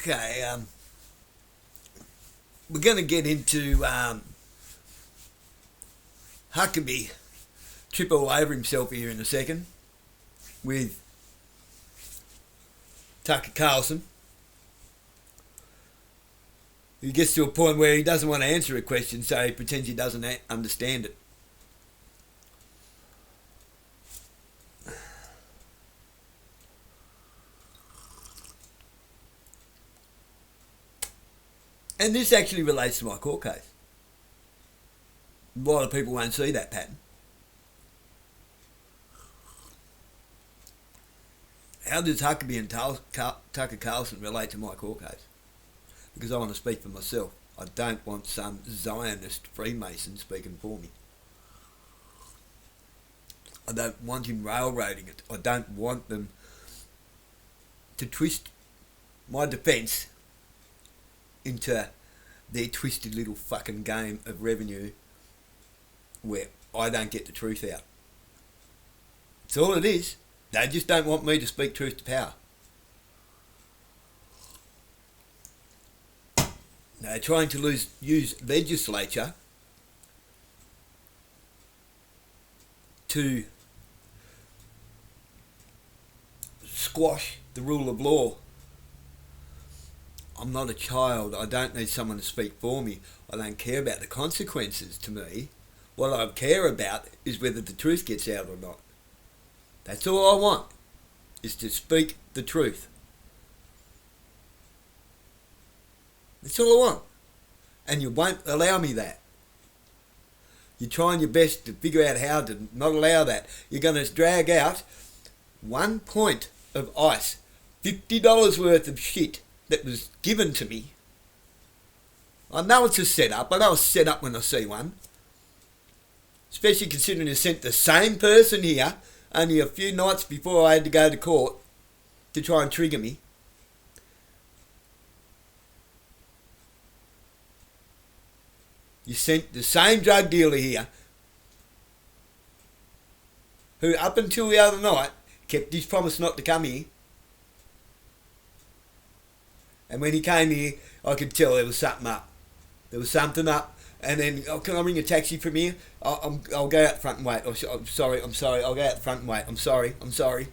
Okay, we're going to get into Huckabee trip all over himself here in a second with Tucker Carlson. He gets to a point where he doesn't want to answer a question, so he pretends he doesn't understand it. And this actually relates to my court case. A lot of people won't see that pattern. How does Huckabee and Tucker Carlson relate to my court case? Because I want to speak for myself. I don't want some Zionist Freemason speaking for me. I don't want him railroading it. I don't want them to twist my defence into their twisted little fucking game of revenue where I don't get the truth out. That's all it is. They just don't want me to speak truth to power. They're trying to use legislature to squash the rule of law. I'm not a child. I don't need someone to speak for me. I don't care about the consequences to me. What I care about is whether the truth gets out or not. That's all I want, is to speak the truth. That's all I want. And you won't allow me that. You're trying your best to figure out how to not allow that. You're going to drag out 1 point of ice, $50 worth of shit that was given to me. I know it's a setup. I know it's set up when I see one. Especially considering they sent the same person here only a few nights before I had to go to court to try and trigger me. You sent the same drug dealer here who up until the other night kept his promise not to come here. And when he came here, I could tell there was something up. There was something up. And then, oh, can I ring a taxi from here? I'll go out front and wait. Oh, I'm sorry. I'll go out front and wait. I'm sorry.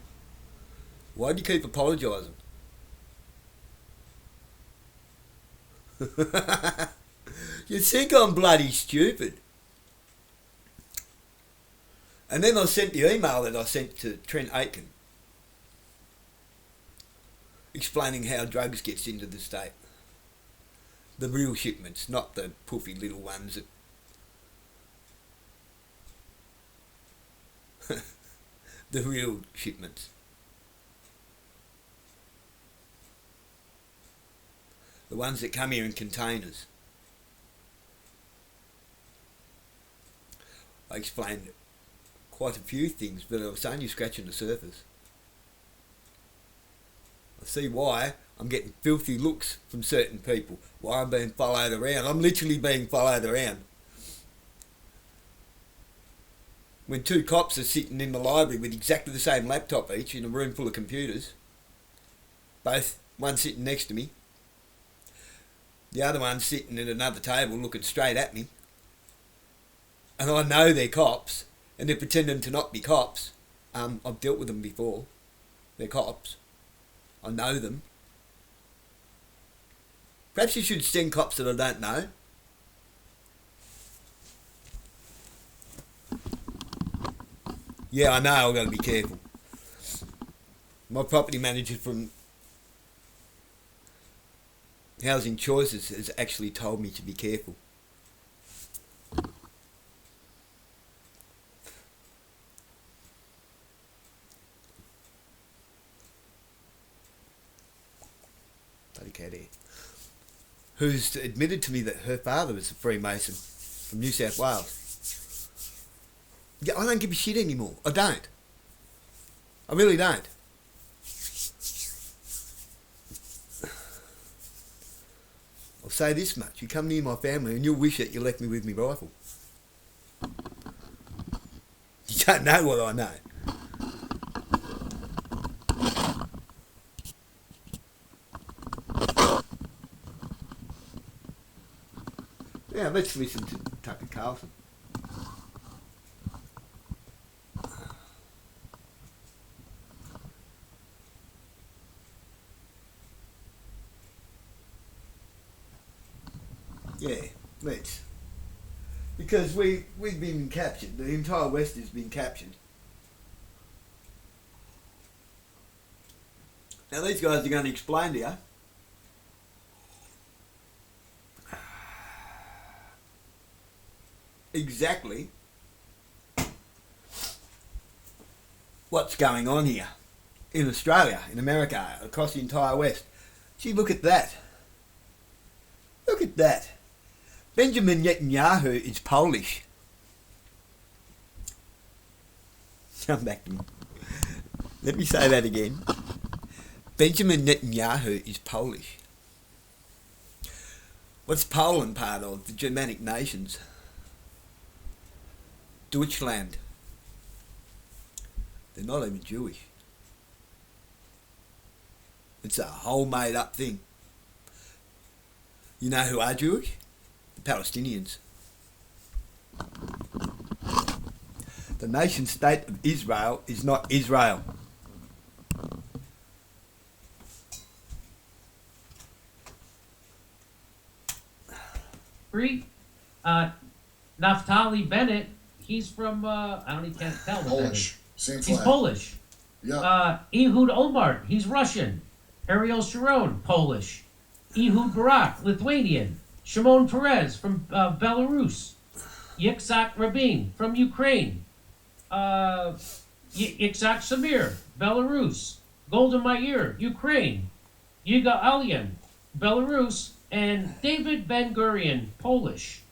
Why do you keep apologising? You think I'm bloody stupid. And then I sent the email that I sent to Trent Aitken explaining how drugs gets into the state. The real shipments, not the poofy little ones that the real shipments. The ones that come here in containers. I explained quite a few things, but I was only scratching the surface. I see why I'm getting filthy looks from certain people. Why I'm being followed around. I'm literally being followed around. When 2 cops are sitting in the library with exactly the same laptop each in a room full of computers. One sitting next to me. The other one sitting at another table looking straight at me. And I know they're cops. And they're pretending to not be cops. I've dealt with them before. They're cops. I know them. Perhaps you should send cops that I don't know. Yeah, I know, I've got to be careful. My property manager from Housing Choices has actually told me to be careful. Bloody cat here. Who's admitted to me that her father was a Freemason from New South Wales. Yeah, I don't give a shit anymore. I don't. I really don't. I'll say this much. You come near my family and you'll wish that you left me with my rifle. You don't know what I know. Yeah, let's listen to Tucker Carlson. Yeah, let's. Because we've been captured. The entire West has been captured. Now these guys are going to explain to you exactly what's going on here in Australia, in America, across the entire West. Gee, look at that. Look at that. Benjamin Netanyahu is Polish. Come back to me. Let me say that again. Benjamin Netanyahu is Polish. What's Poland part of? The Germanic nations. Deutschland. They're not even Jewish. It's a whole made up thing. You know who are Jewish? The Palestinians. The nation state of Israel is not Israel. Naftali Bennett, he's from, I don't even can't tell. Polish. Same flag. He's Polish. Yeah. Ehud Olmert, he's Russian. Ariel Sharon, Polish. Ehud Barak, Lithuanian. Shimon Peres from Belarus. Yitzhak Rabin from Ukraine. Yitzhak Samir, Belarus. Golda Meir, Ukraine. Yiga Alyan, Belarus. And David Ben-Gurion, Polish.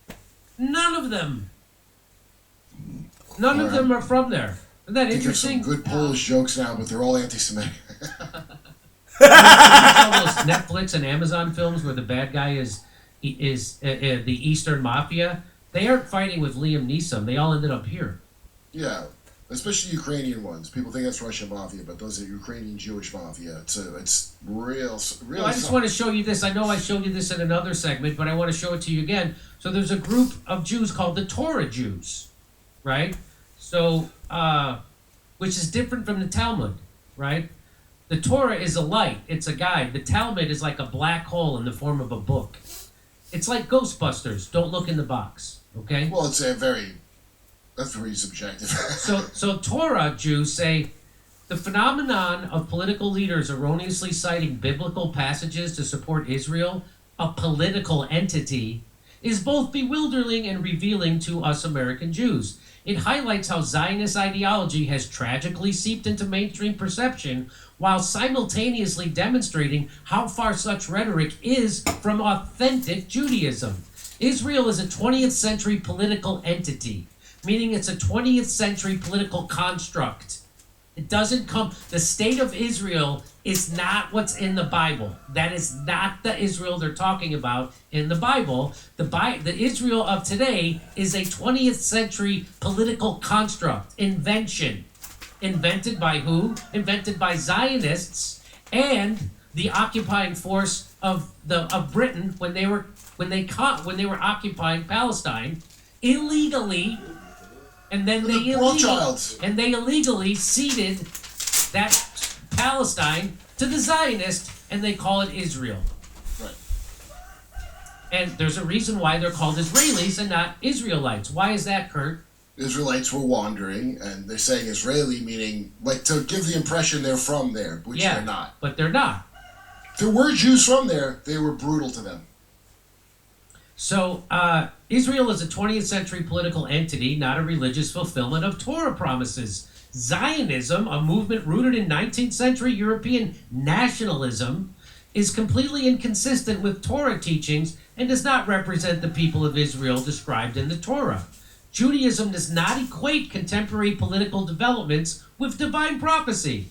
None of them are from there. Isn't that interesting? Some good Polish jokes now, but they're all anti-Semitic. All those Netflix and Amazon films where the bad guy is the Eastern Mafia. They aren't fighting with Liam Neeson. They all ended up here. Yeah, especially Ukrainian ones. People think that's Russian mafia, but those are Ukrainian Jewish mafia. It's real. Well, I just want to show you this. I know I showed you this in another segment, but I want to show it to you again. So there's a group of Jews called the Torah Jews, right? So, which is different from the Talmud, right? The Torah is a light. It's a guide. The Talmud is like a black hole in the form of a book. It's like Ghostbusters. Don't look in the box, okay? Well, that's very subjective. So Torah Jews say the phenomenon of political leaders erroneously citing biblical passages to support Israel, a political entity, is both bewildering and revealing to us American Jews. It highlights how Zionist ideology has tragically seeped into mainstream perception while simultaneously demonstrating how far such rhetoric is from authentic Judaism. Israel is a 20th century political entity, meaning it's a 20th century political construct. It doesn't come... The state of Israel is not what's in the Bible. That is not the Israel they're talking about in the Bible. The Israel of today is a 20th century political construct, invention. Invented by who? Invented by Zionists and the occupying force of Britain when they were occupying Palestine illegally, and then they illegally ceded that Palestine to the Zionists, and they call it Israel. Right. And there's a reason why they're called Israelis and not Israelites. Why is that, Kurt? Israelites were wandering, and they're saying Israeli, meaning like to give the impression they're from there, which they're not. But they're not. There were Jews from there. They were brutal to them. So Israel is a 20th century political entity, not a religious fulfillment of Torah promises. Zionism, a movement rooted in 19th century European nationalism, is completely inconsistent with Torah teachings and does not represent the people of Israel described in the Torah. Judaism does not equate contemporary political developments with divine prophecy.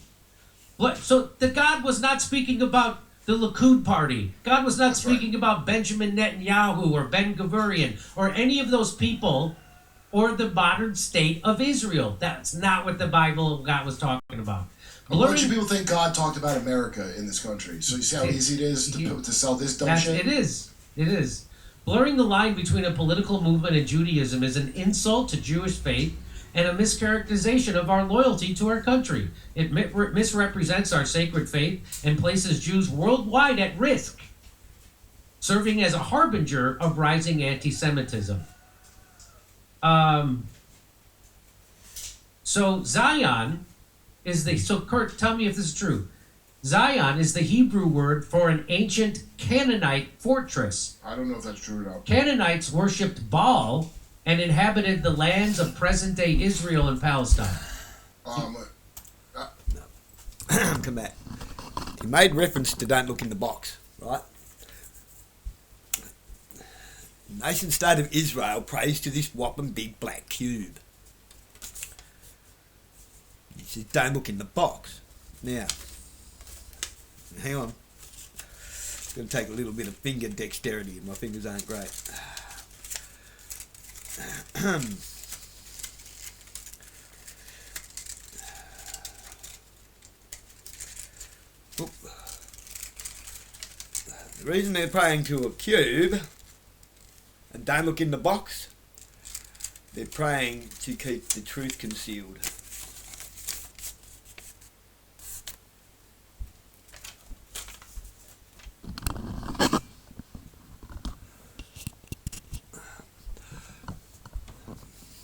So the God was not speaking about the Likud party. God was not speaking about Benjamin Netanyahu or Ben-Gurion or any of those people or the modern state of Israel. That's not what the Bible God was talking about. A bunch of people think God talked about America in this country. So you see how easy it is to sell this dumb shit? It is. Blurring the line between a political movement and Judaism is an insult to Jewish faith and a mischaracterization of our loyalty to our country. It misrepresents our sacred faith and places Jews worldwide at risk, serving as a harbinger of rising anti-Semitism. So Zion is so Kurt, tell me if this is true. Zion is the Hebrew word for an ancient Canaanite fortress. I don't know if that's true or not. Canaanites worshipped Baal and inhabited the lands of present-day Israel and Palestine. Come back. He made reference to don't look in the box, right? The nation state of Israel prays to this whopping big black cube. He says don't look in the box. Now, hang on. It's going to take a little bit of finger dexterity. My fingers aren't great. The reason they're praying to a cube and don't look in the box, they're praying to keep the truth concealed.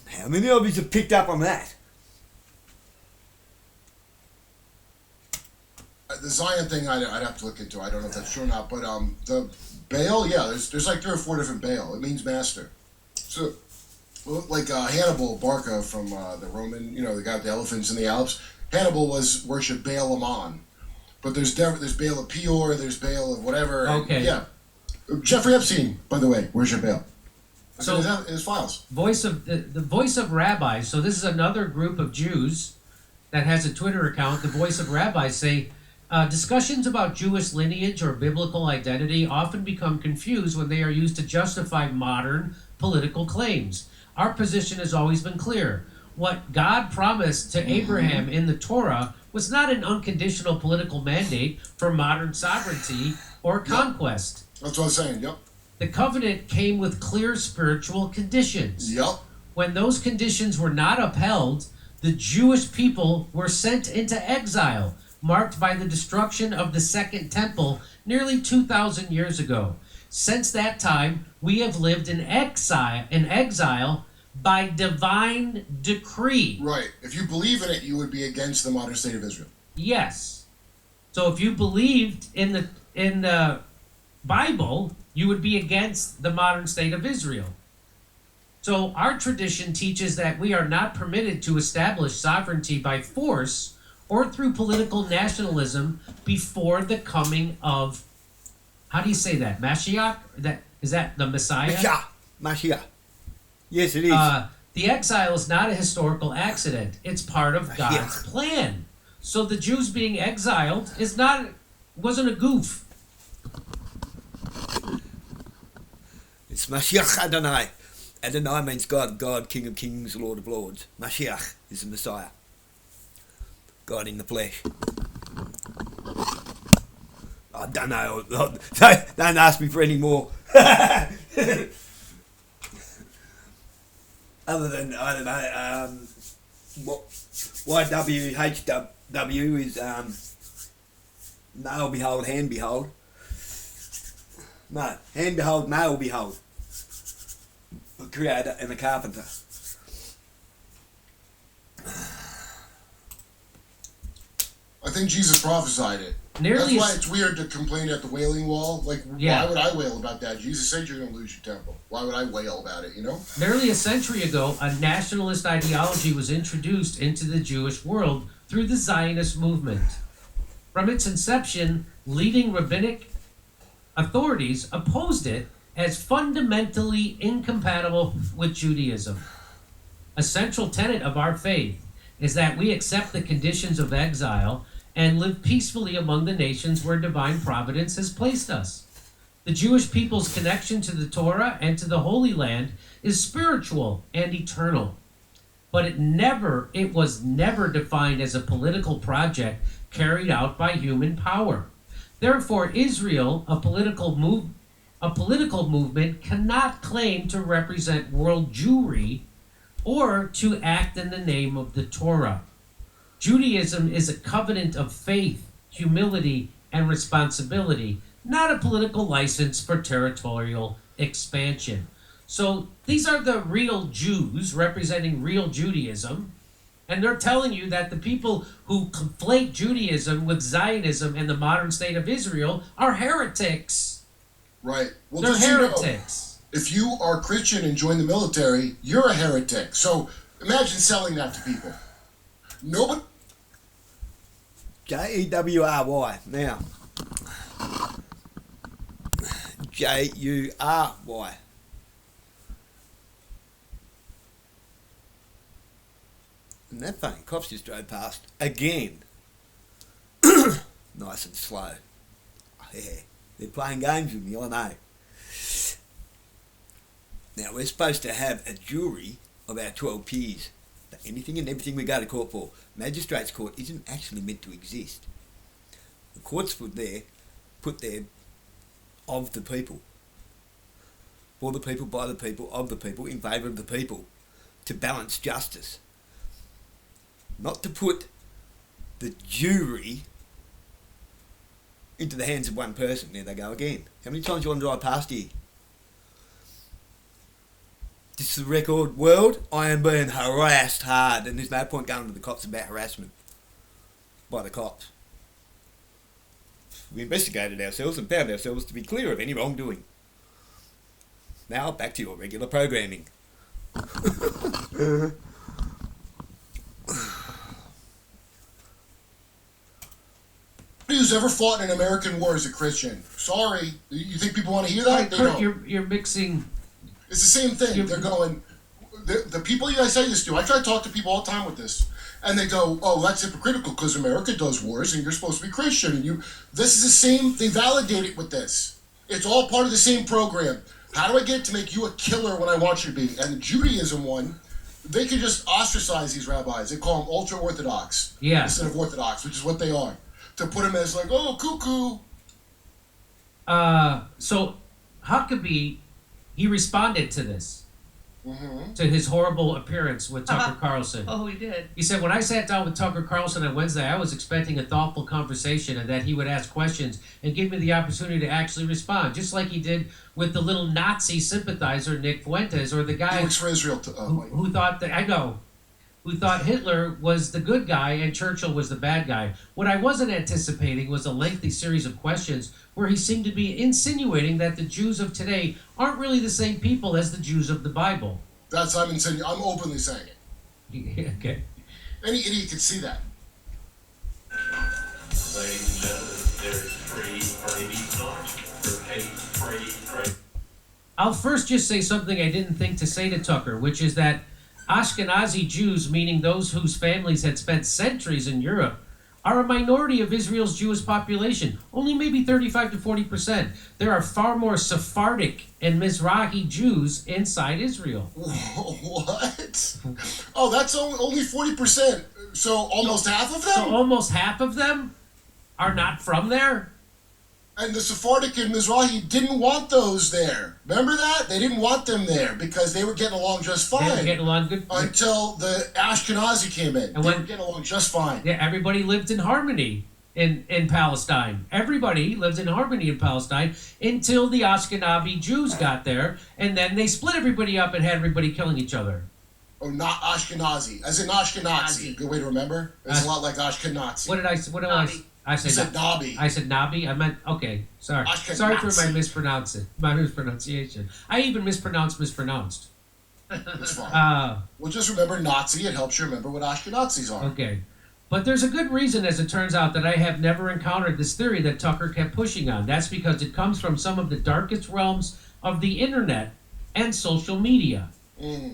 How many of you have picked up on that? The Zion thing, I'd have to look into. I don't know if that's true or not. But the Baal, yeah, there's like 3 or 4 different Baal. It means master. So, like Hannibal Barca from the Roman, the guy with the elephants in the Alps. Hannibal was worshipped Baal Amon. But there's Baal of Peor, there's Baal of whatever. Okay. And, yeah. Jeffrey Epstein, by the way, worshipped Baal. So in his files. The Voice of Rabbis. So this is another group of Jews that has a Twitter account. The Voice of Rabbis say discussions about Jewish lineage or biblical identity often become confused when they are used to justify modern political claims. Our position has always been clear. What God promised to Abraham in the Torah was not an unconditional political mandate for modern sovereignty or conquest. That's what I'm saying, yep. The covenant came with clear spiritual conditions. Yep. When those conditions were not upheld, the Jewish people were sent into exile, marked by the destruction of the Second Temple nearly 2,000 years ago. Since that time, we have lived in exile by divine decree. Right. If you believe in it, you would be against the modern state of Israel. Yes. So if you believed in the Bible, you would be against the modern state of Israel. So our tradition teaches that we are not permitted to establish sovereignty by force or through political nationalism before the coming of, how do you say that? Mashiach? Is that the Messiah? Mashiach. Yes, it is. The exile is not a historical accident. It's part of God's plan. So the Jews being exiled wasn't a goof. It's Mashiach Adonai. Adonai means God. God, King of Kings, Lord of Lords. Mashiach is the Messiah. God in the flesh. I don't know. Don't ask me for any more. Other than, I don't know, YWHW is male behold, hand behold. No, hand behold, male behold. A creator and a carpenter. I think Jesus prophesied it. That's why it's weird to complain at the Wailing Wall. Like, why would I wail about that? Jesus said you're going to lose your temple. Why would I wail about it, Nearly a century ago, a nationalist ideology was introduced into the Jewish world through the Zionist movement. From its inception, leading rabbinic authorities opposed it as fundamentally incompatible with Judaism. A central tenet of our faith is that we accept the conditions of exile and live peacefully among the nations where divine providence has placed us. The Jewish people's connection to the Torah and to the Holy Land is spiritual and eternal. But it was never defined as a political project carried out by human power. Therefore, Israel, a political A political movement cannot claim to represent world Jewry or to act in the name of the Torah. Judaism is a covenant of faith, humility, and responsibility, not a political license for territorial expansion. So these are the real Jews representing real Judaism, and they're telling you that the people who conflate Judaism with Zionism and the modern state of Israel are heretics. Right. Well, They're just so you know, heretics. if you are Christian and join the military, you're a heretic. So imagine selling that to people. Nobody. Jewry. Now. Jury. And that fucking cops just drove past again. Nice and slow. Yeah. They're playing games with me, I know. Now, we're supposed to have a jury of our 12 peers for anything and everything we go to court for. Magistrates' court isn't actually meant to exist. The court's put there of the people. For the people, by the people, of the people, in favour of the people. To balance justice. Not to put the jury into the hands of one person. There they go again. How many times do you want to drive past here? This is the record world. I am being harassed hard, and there's no point going to the cops about harassment by the cops. We investigated ourselves and found ourselves to be clear of any wrongdoing. Now back to your regular programming. Who's ever fought in an American war as a Christian? Sorry. You think people want to hear that? Right, They Kurt, don't. you're mixing. It's the same thing. They're going, the people I say this to, I try to talk to people all the time with this, and they go, oh, that's hypocritical because America does wars and you're supposed to be Christian. And this is the same, they validate it with this. It's all part of the same program. How do I get to make you a killer when I want you to be? And the Judaism one, they can just ostracize these rabbis. They call them ultra-Orthodox instead of Orthodox, which is what they are. To put them as like, oh, cuckoo. So Huckabee, he responded to this, to his horrible appearance with Tucker Carlson. Oh, he did. He said, when I sat down with Tucker Carlson on Wednesday, I was expecting a thoughtful conversation and that he would ask questions and give me the opportunity to actually respond, just like he did with the little Nazi sympathizer, Nick Fuentes, or the guy He works for Israel. who thought that, I know, who thought Hitler was the good guy and Churchill was the bad guy. What I wasn't anticipating was a lengthy series of questions where he seemed to be insinuating that the Jews of today aren't really the same people as the Jews of the Bible. That's I'm openly saying it. Okay. Any idiot could see that. Ladies and gentlemen, there is free or maybe not for free. I'll first just say something I didn't think to say to Tucker, which is that Ashkenazi Jews, meaning those whose families had spent centuries in Europe, are a minority of Israel's Jewish population, only maybe 35 to 40%. There are far more Sephardic and Mizrahi Jews inside Israel. What? Oh, that's only 40%. So almost half of them? So almost half of them are not from there? And the Sephardic and Mizrahi didn't want those there. Remember that? They didn't want them there because they were getting along just fine. They were getting along good. Until the Ashkenazi came in. And they were getting along just fine. Yeah, everybody lived in harmony in Palestine. Everybody lived in harmony in Palestine until the Ashkenazi Jews got there, and then they split everybody up and had everybody killing each other. Oh, not Ashkenazi. As in Ashkenazi. Good way to remember. It's a lot like Ashkenazi. What did I say? I said Nabi. I said Nabi. I meant, okay, sorry. Ashkenazi. Sorry for my mispronunciation. I even mispronounced. It's fine. Well, just remember Nazi. It helps you remember what Ashkenazis are. Okay. But there's a good reason, as it turns out, that I have never encountered this theory that Tucker kept pushing on. That's because it comes from some of the darkest realms of the internet and social media.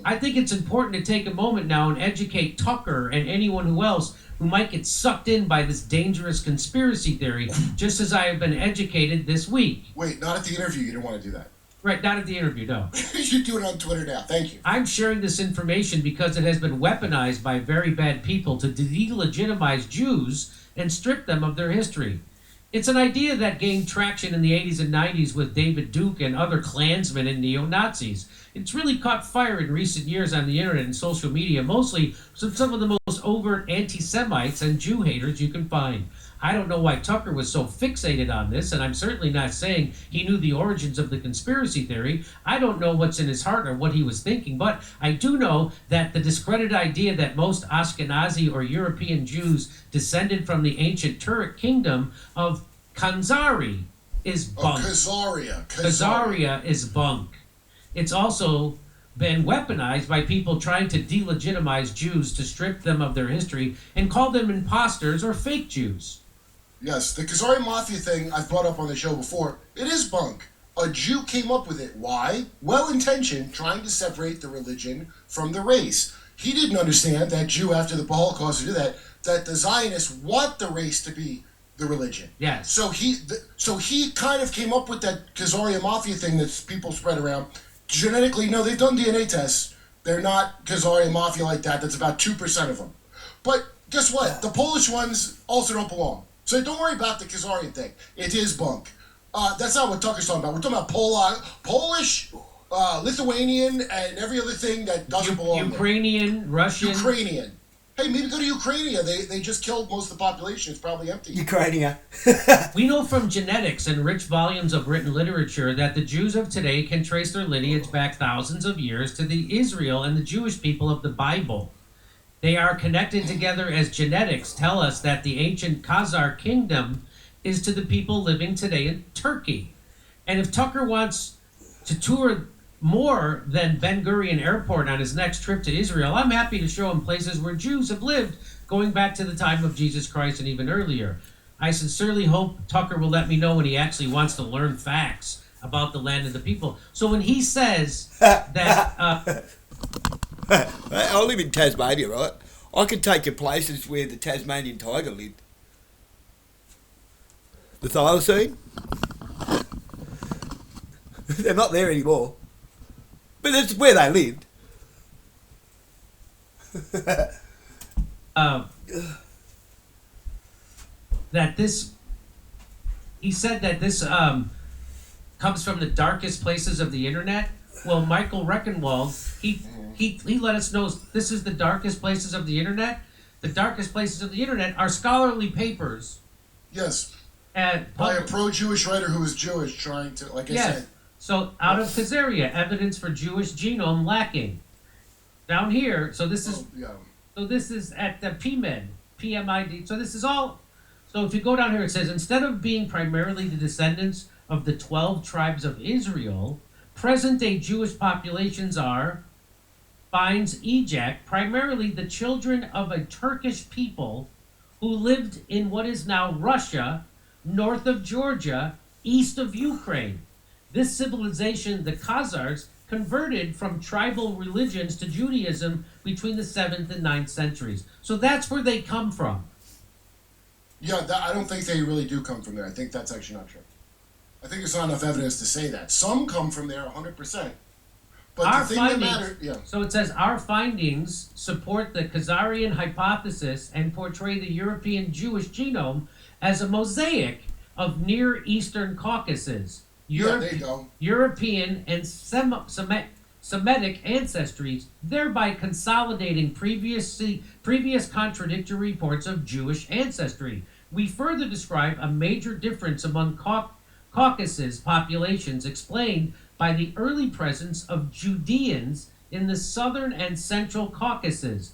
I think it's important to take a moment now and educate Tucker and anyone who else who might get sucked in by this dangerous conspiracy theory, just as I have been educated this week. Wait, not at the interview. You didn't want to do that. Right, not at the interview, no. You do it on Twitter now. Thank you. I'm sharing this information because it has been weaponized by very bad people to delegitimize Jews and strip them of their history. It's an idea that gained traction in the 80s and 90s with David Duke and other Klansmen and neo-Nazis. It's really caught fire in recent years on the internet and social media, mostly from some of the most overt anti-Semites and Jew haters you can find. I don't know why Tucker was so fixated on this, and I'm certainly not saying he knew the origins of the conspiracy theory. I don't know what's in his heart or what he was thinking, but I do know that the discredited idea that most Ashkenazi or European Jews descended from the ancient Turkic kingdom of Khanzari is bunk. Khazaria is bunk. It's also been weaponized by people trying to delegitimize Jews to strip them of their history and call them imposters or fake Jews. Yes, the Khazari Mafia thing I've brought up on the show before, it is bunk. A Jew came up with it. Why? Well-intentioned, trying to separate the religion from the race. He didn't understand that Jew, after the Holocaust, to do that the Zionists want the race to be the religion. Yes. So he kind of came up with that Khazari Mafia thing that people spread around. Genetically, no, they've done DNA tests. They're not Khazari Mafia like that. That's about 2% of them. But guess what? The Polish ones also don't belong. So don't worry about the Khazarian thing. It is bunk. That's not what Tucker's talking about. We're talking about Polish, Lithuanian, and every other thing that doesn't belong Ukrainian, there. Russian. Ukrainian. Hey, maybe go to Ukraine. They just killed most of the population. It's probably empty. Ukraine. We know from genetics and rich volumes of written literature that the Jews of today can trace their lineage back thousands of years to the Israel and the Jewish people of the Bible. They are connected together as genetics tell us that the ancient Khazar kingdom is to the people living today in Turkey. And if Tucker wants to tour more than Ben-Gurion Airport on his next trip to Israel, I'm happy to show him places where Jews have lived going back to the time of Jesus Christ and even earlier. I sincerely hope Tucker will let me know when he actually wants to learn facts about the land and the people. So when he says that... I live in Tasmania, right? I can take you places where the Tasmanian tiger lived. The thylacine. They're not there anymore. But that's where they lived. He said that this comes from the darkest places of the internet. Well, Michael Reckenwald, he let us know this is the darkest places of the internet. The darkest places of the internet are scholarly papers. Yes. By a pro-Jewish writer who was Jewish trying to, like I said. So out of Khazaria, evidence for Jewish genome lacking. Down here, so this is so this is at the PMID. So this is all. So if you go down here, it says instead of being primarily the descendants of the 12 tribes of Israel, present-day Jewish populations finds eject primarily the children of a Turkish people who lived in what is now Russia, north of Georgia, east of Ukraine. This civilization, the Khazars, converted from tribal religions to Judaism between the 7th and 9th centuries. So that's where they come from. Yeah, I don't think they really do come from there. I think that's actually not true. I think there's not enough evidence to say that. Some come from there 100%. But our the thing findings, that matters... Yeah. So it says, our findings support the Khazarian hypothesis and portray the European Jewish genome as a mosaic of Near Eastern Caucasus. There you go. European and Semitic ancestries, thereby consolidating previous contradictory reports of Jewish ancestry. We further describe a major difference among Caucasus populations explained by the early presence of Judeans in the southern and central Caucasus.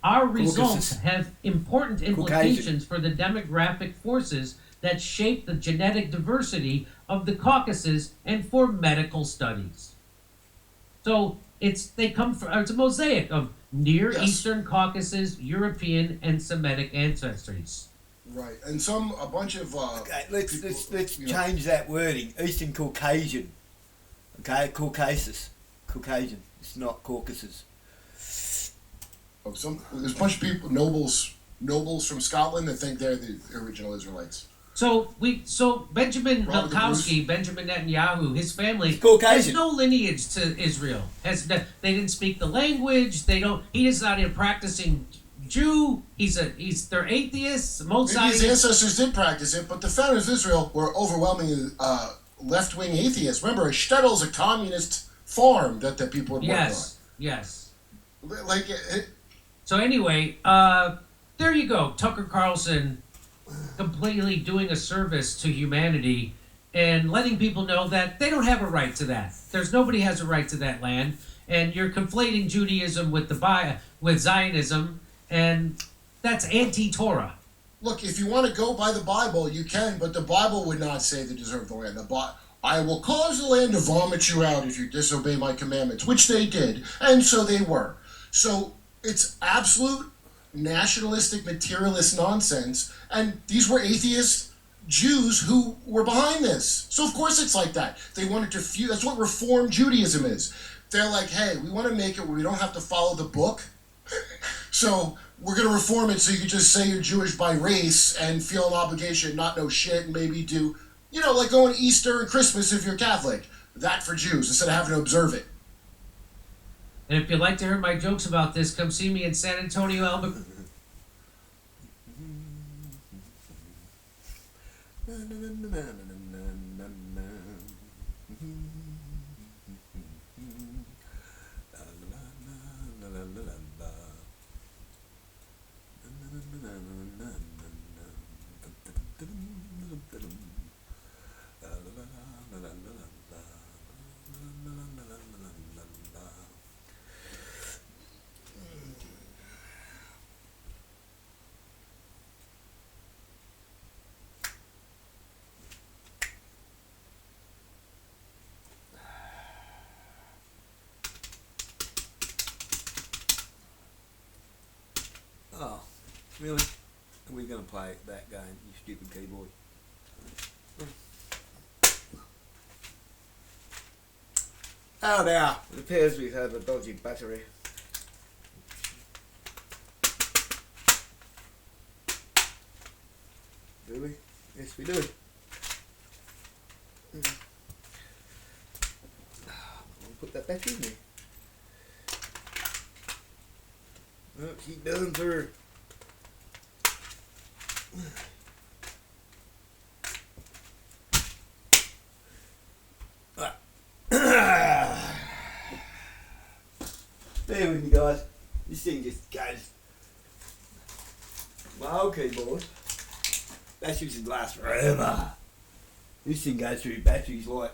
Our results have important implications for the demographic forces that shape the genetic diversity of the Caucasus and for medical studies. So it's a mosaic of Near Eastern Caucasus, European, and Semitic ancestries. Right, and a bunch of okay, let's change that wording. Eastern Caucasian. Okay, Caucasus. Caucasian. It's not Caucasus. There's a bunch of people, nobles from Scotland that think they're the original Israelites. So Benjamin Milkowski, Benjamin Netanyahu, his family Caucasian. has no lineage to Israel. They didn't speak the language. He is not a practicing Jew. They're atheists. Most Maybe his Zionists. ancestors did practice it, but the founders of Israel were overwhelmingly left-wing atheists. Remember, a shtetl is a communist farm that the people would work Yes. on. Like, So anyway, there you go. Tucker Carlson completely doing a service to humanity and letting people know that they don't have a right to that. Nobody has a right to that land, and you're conflating Judaism with with Zionism, and that's anti-Torah. look, if you want to go by the Bible, you can, but the Bible would not say they deserve the land. I will cause the land to vomit you out if you disobey my commandments, which they did, and so they were. So it's absolute nationalistic, materialist nonsense, and these were atheist Jews who were behind this. So of course it's like that. They wanted to fuse. That's what Reform Judaism is. They're like, hey, we want to make it where we don't have to follow the book, so we're going to reform it so you can just say you're Jewish by race and feel an obligation, not know shit, and maybe do, like going to Easter and Christmas if you're Catholic. That for Jews, instead of having to observe it. And if you'd like to hear my jokes about this, come see me in San Antonio, Albuquerque. Oh, really? Are we going to play that game, you stupid keyboard? Oh, now, it appears we have a dodgy battery. Do we? Yes, we do. I'll put that back in there. Oh, she done for. Bear with me, guys. This thing just goes. My old keyboard. Batteries can last forever. This thing goes through batteries like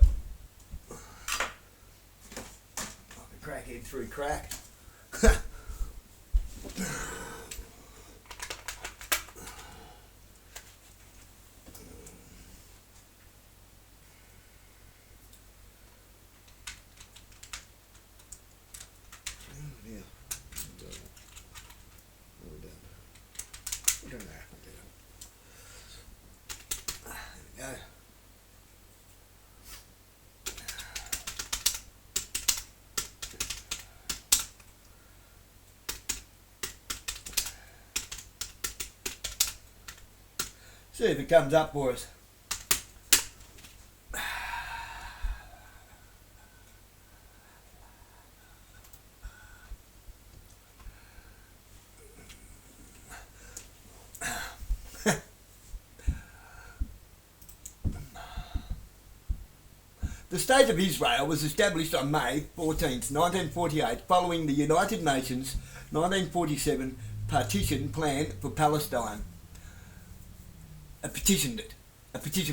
a crackhead through crack. See if it comes up for us. The State of Israel was established on May 14th, 1948, following the United Nations 1947 partition plan for Palestine. A petition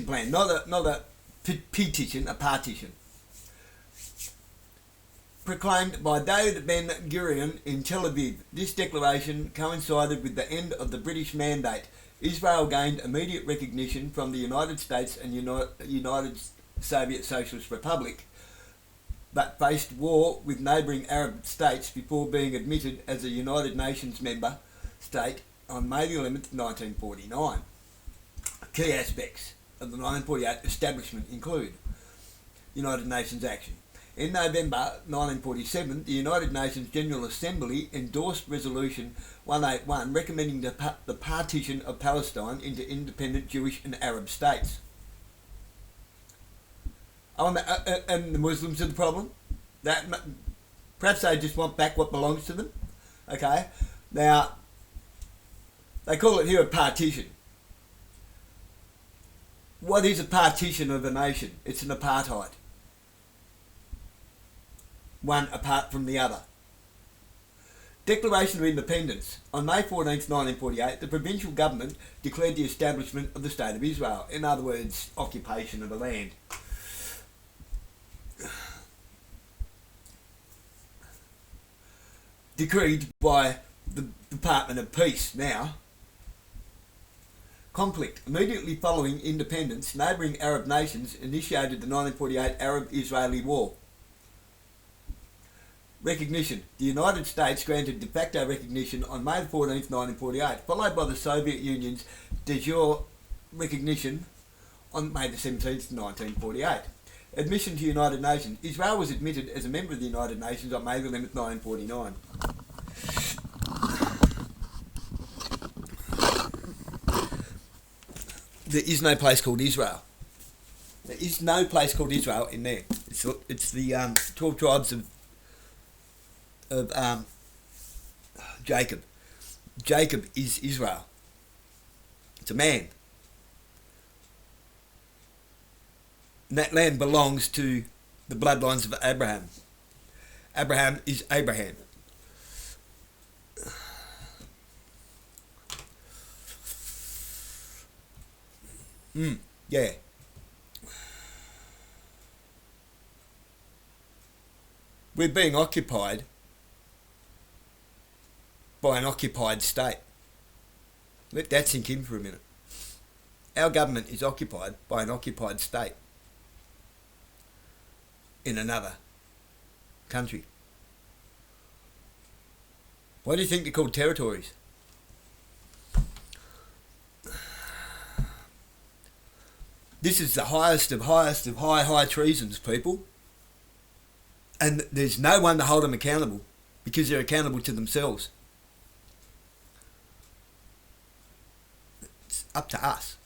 plan, not a petition, a partition. Proclaimed by David Ben-Gurion in Tel Aviv, this declaration coincided with the end of the British Mandate. Israel gained immediate recognition from the United States and United Soviet Socialist Republic, but faced war with neighbouring Arab states before being admitted as a United Nations member state on May 11th, 1949. Key aspects of the 1948 establishment include United Nations action. In November 1947, the United Nations General Assembly endorsed Resolution 181 recommending the partition of Palestine into independent Jewish and Arab states. And the Muslims are the problem? Perhaps they just want back what belongs to them? Okay, now They call it here a partition. What is a partition of a nation? It's an apartheid. One apart from the other. Declaration of Independence. On May 14th, 1948, the Provisional Government declared the establishment of the State of Israel. In other words, occupation of the land. Decreed by the Department of Peace now. Conflict. Immediately following independence, neighbouring Arab nations initiated the 1948 Arab-Israeli War. Recognition. The United States granted de facto recognition on May 14th, 1948, followed by the Soviet Union's de jure recognition on May 17th, 1948. Admission to the United Nations. Israel was admitted as a member of the United Nations on May 11th, 1949. There is no place called Israel. There is no place called Israel in there. It's the 12 tribes of Jacob. Jacob is Israel. It's a man. And that land belongs to the bloodlines of Abraham. Abraham is Abraham. Yeah. We're being occupied by an occupied state. Let that sink in for a minute. Our government is occupied by an occupied state in another country. Why do you think they're called territories? This is the highest of high treasons, people. And there's no one to hold them accountable because they're accountable to themselves. It's up to us.